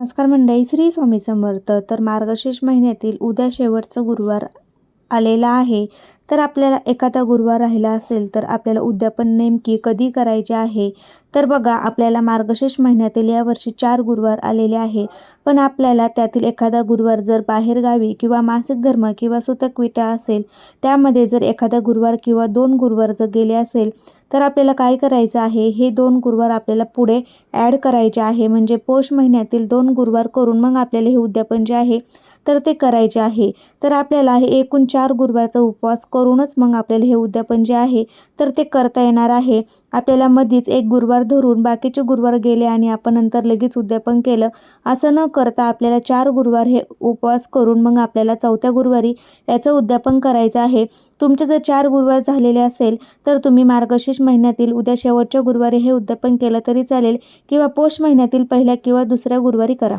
नमस्कार मंडळी, श्री स्वामी समर्थ. तर मार्गशीर्ष महिन्यातील उद्या शेवटचा गुरुवार आलेला आहे. तर आपल्याला एखादा गुरुवार राहिला असेल तर आपल्याला उद्यापन नेमकी कधी करायचे आहे? तर बघा, आपल्याला मार्गशीर्ष महिन्यातील यावर्षी 4 गुरुवार आलेले आहे. पण आपल्याला त्यातील एखादा गुरुवार जर बाहेरगावी किंवा मासिक धर्म किंवा सुतक विटा असेल, त्यामध्ये जर एखादा गुरुवार किंवा 2 गुरुवार जर गेले असेल, तर आपल्याला काय करायचं आहे? हे 2 गुरुवार आपल्याला पुढे ॲड करायचे आहे. म्हणजे पौष महिन्यातील 2 गुरुवार करून मग आपल्याला हे उद्यापन जे आहे तर ते करायचे आहे. तर आपल्याला हे एकूण 4 गुरुवारचा उपवास करूनच मग आपल्याला हे उद्यापन जे आहे तर ते करता येणार आहे. आपल्याला मधीच एक गुरुवार धरून बाकीचे गुरुवार गेले आणि आपण नंतर लगेच उद्यापन केलं, असं न करता आपल्याला 4 गुरुवार हे उपवास करून मग आपल्याला 4थ्या गुरुवारी याचं उद्यापन करायचं आहे. तुमचे जर 4 गुरुवार झालेले असेल तर तुम्ही मार्गशीर्ष महिन्यातील उद्या शेवटच्या गुरुवारी हे उद्यापन केलं तरी चालेल किंवा पौष महिन्यातील पहिल्या किंवा दुसऱ्या गुरुवारी करा.